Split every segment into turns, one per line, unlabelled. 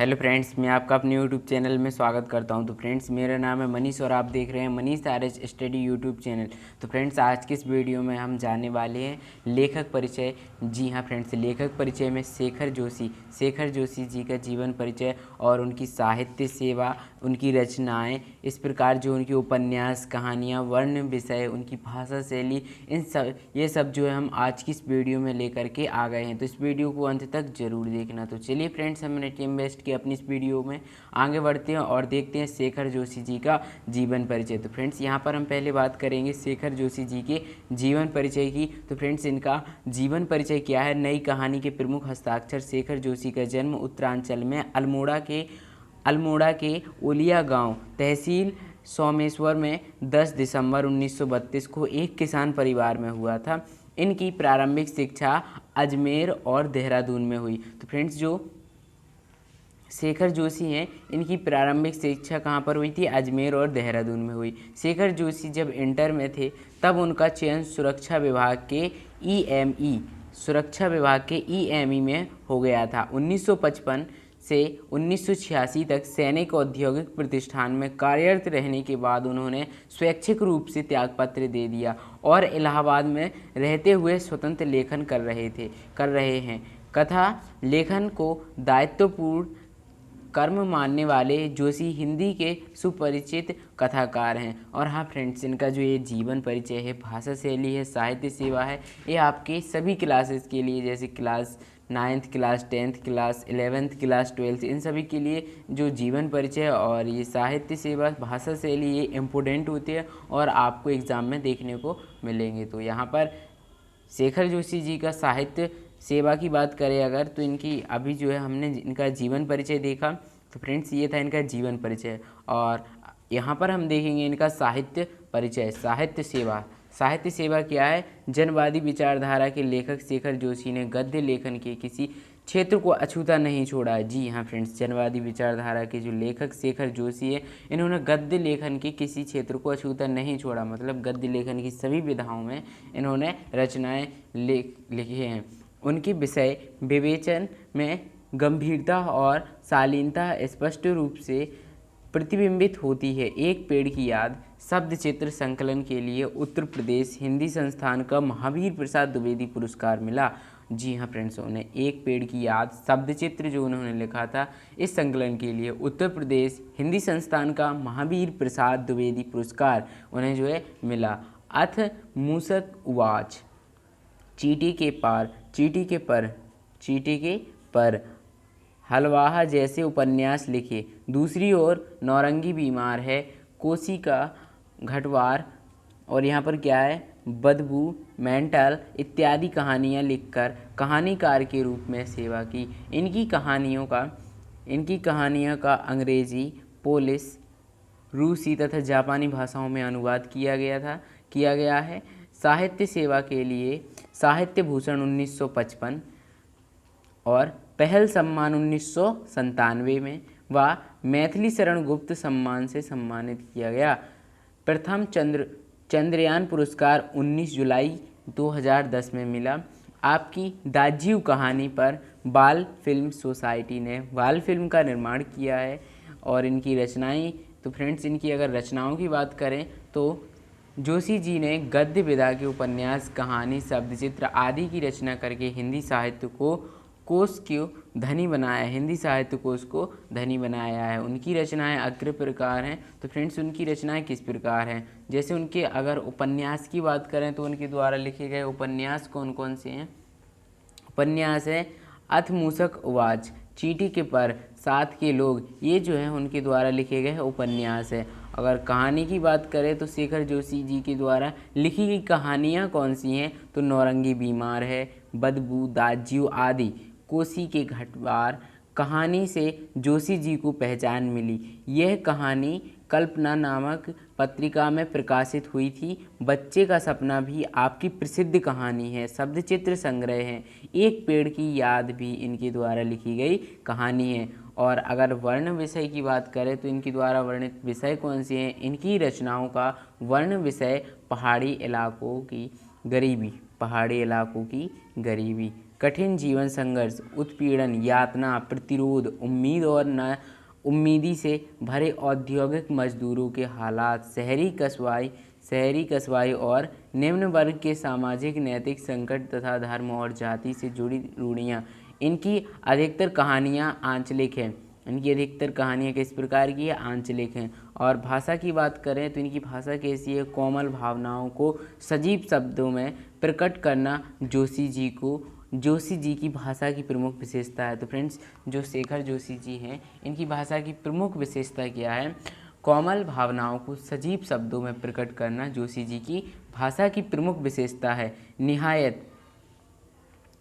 Hello friends, मैं आपका अपने यूट्यूब चैनल में स्वागत करता हूं। तो फ्रेंड्स, मेरा नाम है मनीष और आप देख रहे हैं Manish RH study YouTube channel. तो फ्रेंड्स, आज की इस वीडियो में हम जानने वाले हैं लेखक परिचय। जी हाँ फ्रेंड्स, लेखक परिचय में शेखर जोशी जी का जीवन परिचय और उनकी साहित्य सेवा, उनकी रचनाएँ, इस प्रकार जो उनकी उपन्यास, कहानियाँ, वर्ण विषय, उनकी भाषा शैली, ये सब जो है हम आज की इस वीडियो में लेकर के आ गए हैं। तो इस वीडियो को अंत तक जरूर देखना। तो चलिए फ्रेंड्स, हमने टाइम वेस्ट किया अपनी इस वीडियो में, आगे बढ़ते हैं और देखते हैं शेखर जोशी जी का जीवन परिचय। तो फ्रेंड्स, यहाँ पर हम पहले बात करेंगे शेखर जोशी जी के जीवन परिचय की। तो फ्रेंड्स, इनका जीवन परिचय क्या है। नई कहानी के प्रमुख हस्ताक्षर शेखर जोशी का जन्म उत्तरांचल में अल्मोड़ा के ओलिया गांव, तहसील सोमेश्वर में 10 दिसंबर 1932 को एक किसान परिवार में हुआ था। इनकी प्रारंभिक शिक्षा अजमेर और देहरादून में हुई। तो फ्रेंड्स, जो शेखर जोशी हैं, इनकी प्रारंभिक शिक्षा कहाँ पर हुई थी? अजमेर और देहरादून में हुई। शेखर जोशी जब इंटर में थे तब उनका चयन सुरक्षा विभाग के ईएमई में हो गया था। 1955 से 1986 तक सैनिक औद्योगिक प्रतिष्ठान में कार्यरत रहने के बाद उन्होंने स्वैच्छिक रूप से त्यागपत्र दे दिया और इलाहाबाद में रहते हुए स्वतंत्र लेखन कर रहे हैं। कथा लेखन को दायित्वपूर्ण कर्म मानने वाले जोशी हिंदी के सुपरिचित कथाकार हैं। और हाँ फ्रेंड्स, इनका जो ये जीवन परिचय है, भाषा शैली है, साहित्य सेवा है, ये आपके सभी क्लासेस के लिए, जैसे class 9th class, 10th class, 11th class, 12th, इन सभी के लिए जो जीवन परिचय और ये साहित्य सेवा, भाषा शैली, ये इम्पोर्टेंट होते हैं और आपको एग्ज़ाम में देखने को मिलेंगे। तो यहाँ पर शेखर जोशी जी का साहित्य सेवा की बात करें अगर, तो इनकी अभी जो है हमने इनका जीवन परिचय देखा। तो फ्रेंड्स, ये था इनका जीवन परिचय और यहाँ पर हम देखेंगे इनका साहित्य परिचय। साहित्य सेवा क्या है? जनवादी विचारधारा के लेखक शेखर जोशी ने गद्य लेखन के किसी क्षेत्र को अछूता नहीं छोड़ा। जी हाँ फ्रेंड्स, जनवादी विचारधारा के जो लेखक शेखर जोशी है, इन्होंने गद्य लेखन के किसी क्षेत्र को अछूता नहीं छोड़ा, मतलब गद्य लेखन की सभी विधाओं में इन्होंने रचनाएं लिखी हैं। उनकी विषय विवेचन में गंभीरता और शालीनता स्पष्ट रूप से प्रतिबिंबित होती है। एक पेड़ की याद शब्द चित्र संकलन के लिए उत्तर प्रदेश हिंदी संस्थान का महावीर प्रसाद द्विवेदी पुरस्कार मिला। जी हाँ फ्रेंड्स, उन्हें एक पेड़ की याद शब्द चित्र जो उन्होंने लिखा था इस संकलन के लिए उत्तर प्रदेश हिंदी संस्थान का महावीर प्रसाद द्विवेदी पुरस्कार उन्हें जो है मिला। अथ मूसक उवाच चीटी के पर हलवाहा जैसे उपन्यास लिखे। दूसरी ओर नौरंगी बीमार है, कोसी का घटवार, और यहाँ पर क्या है, बदबू, मेंटल इत्यादि कहानियाँ लिखकर कहानीकार के रूप में सेवा की। इनकी कहानियों का अंग्रेजी, पोलिश, रूसी तथा जापानी भाषाओं में अनुवाद किया गया है। साहित्य सेवा के लिए साहित्य भूषण 1955 और पहल सम्मान 1997 में व मैथिली शरण गुप्त सम्मान से सम्मानित किया गया। प्रथम चंद्रयान पुरस्कार 19 जुलाई 2010 में मिला। आपकी दाजीव कहानी पर बाल फिल्म सोसाइटी ने बाल फिल्म का निर्माण किया है। और इनकी रचनाएं, तो फ्रेंड्स, इनकी अगर रचनाओं की बात करें तो जोशी जी ने गद्य विधा के उपन्यास, कहानी, शब्दचित्र आदि की रचना करके हिंदी साहित्य कोश को धनी बनाया है। उनकी रचनाएं अग्र प्रकार हैं। तो फ्रेंड्स, उनकी रचनाएं किस प्रकार हैं? जैसे उनके अगर उपन्यास की बात करें तो उनके द्वारा लिखे गए उपन्यास कौन कौन से हैं? उपन्यास है अथ मूसक उवाच, चीटी के पर, साथ के लोग, ये जो है उनके द्वारा लिखे गए उपन्यास है। अगर कहानी की बात करें तो शेखर जोशी जी के द्वारा लिखी गई कहानियाँ कौन सी हैं? तो नौरंगी बीमार है, बदबू, दाज्यू आदि। कोसी के घटवार कहानी से जोशी जी को पहचान मिली। यह कहानी कल्पना नामक पत्रिका में प्रकाशित हुई थी। बच्चे का सपना भी आपकी प्रसिद्ध कहानी है। शब्दचित्र संग्रह है। एक पेड़ की याद भी इनके द्वारा लिखी गई कहानी है। और अगर वर्ण विषय की बात करें तो इनके द्वारा वर्णित विषय कौन से हैं? इनकी रचनाओं का वर्ण विषय पहाड़ी इलाकों की गरीबी कठिन जीवन संघर्ष, उत्पीड़न, यातना, प्रतिरोध, उम्मीद और न उम्मीदी से भरे औद्योगिक मजदूरों के हालात, शहरी कस्बाई और निम्न वर्ग के सामाजिक नैतिक संकट तथा धर्म और जाति से जुड़ी रूढ़ियाँ। इनकी अधिकतर कहानियाँ आंचलिक हैं। इनकी अधिकतर कहानियाँ किस प्रकार की है? आंचलिक हैं। और भाषा की बात करें तो इनकी भाषा कैसी है? कोमल भावनाओं को सजीव शब्दों में प्रकट करना जोशी जी की भाषा की प्रमुख विशेषता है। तो फ्रेंड्स, जो शेखर जोशी जी हैं, इनकी भाषा की प्रमुख विशेषता क्या है? कोमल भावनाओं को सजीव शब्दों में प्रकट करना जोशी जी की भाषा की प्रमुख विशेषता है।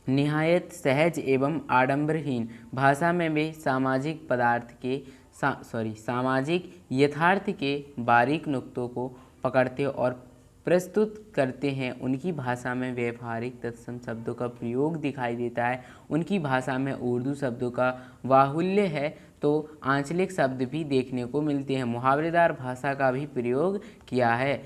निहायत सहज एवं आडंबरहीन भाषा में वे सामाजिक यथार्थ के बारीक नुक्तों को पकड़ते और प्रस्तुत करते हैं। उनकी भाषा में व्यवहारिक तत्सम शब्दों का प्रयोग दिखाई देता है। उनकी भाषा में उर्दू शब्दों का बाहुल्य है तो आंचलिक शब्द भी देखने को मिलते हैं। मुहावरेदार भाषा का भी प्रयोग किया है।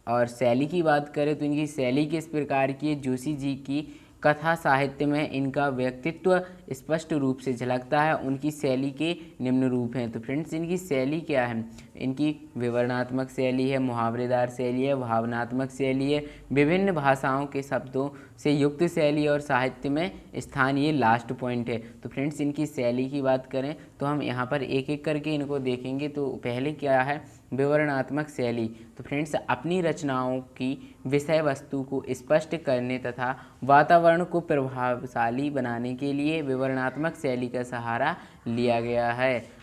और शैली की बात करें तो इनकी शैली किस प्रकार की है? जोशी जी की कथा साहित्य में इनका व्यक्तित्व स्पष्ट रूप से झलकता है। उनकी शैली के निम्न रूप हैं। तो फ्रेंड्स, इनकी शैली क्या है? इनकी विवरणात्मक शैली है, मुहावरेदार शैली है, भावनात्मक शैली है, विभिन्न भाषाओं के शब्दों से युक्त शैली और साहित्य में स्थान, ये लास्ट पॉइंट है। तो फ्रेंड्स, इनकी शैली की बात करें तो हम यहाँ पर एक एक करके इनको देखेंगे। तो पहले क्या है? विवरणात्मक शैली। तो फ्रेंड्स, अपनी रचनाओं की विषय वस्तु को स्पष्ट करने तथा वातावरण को प्रभावशाली बनाने के लिए विवरणात्मक शैली का सहारा लिया गया है।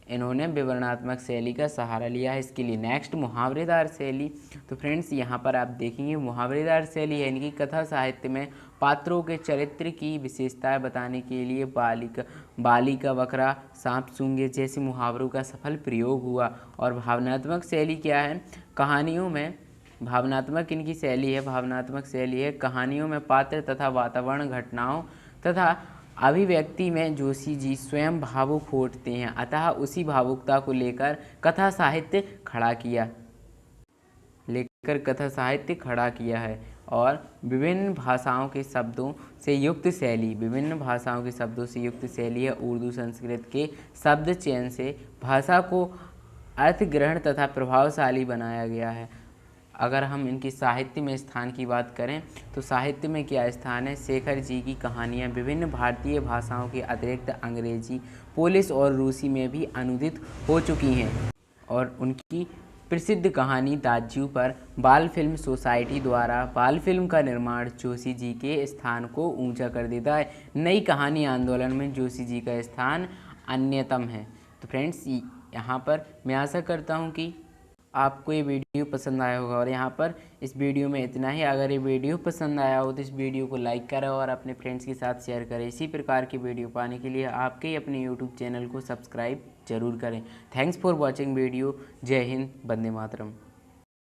इन्होंने विवरणात्मक शैली का सहारा लिया है इसके लिए। नेक्स्ट, मुहावरेदार शैली। तो फ्रेंड्स, यहाँ पर आप देखेंगे मुहावरेदार शैली है इनकी कथा साहित्य में पात्रों के चरित्र की विशेषताएं बताने के लिए बाली का बकरा, सांप सूंघे जैसे मुहावरों का सफल प्रयोग हुआ। और भावनात्मक शैली क्या है? कहानियों में भावनात्मक इनकी शैली है। भावनात्मक शैली है कहानियों में पात्र तथा वातावरण, घटनाओं तथा अभिव्यक्ति में जोशी जी स्वयं भावुक होते हैं, अतः उसी भावुकता को लेकर कथा साहित्य खड़ा किया है। और विभिन्न भाषाओं के शब्दों से युक्त शैली है। उर्दू संस्कृत के शब्द चयन से भाषा को अर्थग्रहण तथा प्रभावशाली बनाया गया है। अगर हम इनकी साहित्य में स्थान की बात करें तो साहित्य में क्या स्थान है? शेखर जी की कहानियाँ विभिन्न भारतीय भाषाओं के अतिरिक्त अंग्रेजी, पोलिश और रूसी में भी अनुदित हो चुकी हैं। और उनकी प्रसिद्ध कहानी दाज्यू पर बाल फिल्म सोसाइटी द्वारा बाल फिल्म का निर्माण जोशी जी के स्थान को ऊंचा कर देता है। नई कहानी आंदोलन में जोशी जी का स्थान अन्यतम है। तो फ्रेंड्स, यहाँ पर मैं आशा करता हूँ कि आपको ये वीडियो पसंद आया होगा। और यहाँ पर इस वीडियो में इतना ही। अगर ये वीडियो पसंद आया हो तो इस वीडियो को लाइक करें और अपने फ्रेंड्स के साथ शेयर करें। इसी प्रकार की वीडियो पाने के लिए आपके अपने यूट्यूब चैनल को सब्सक्राइब जरूर करें। Thanks for watching video. जय हिंद, वंदे मातरम।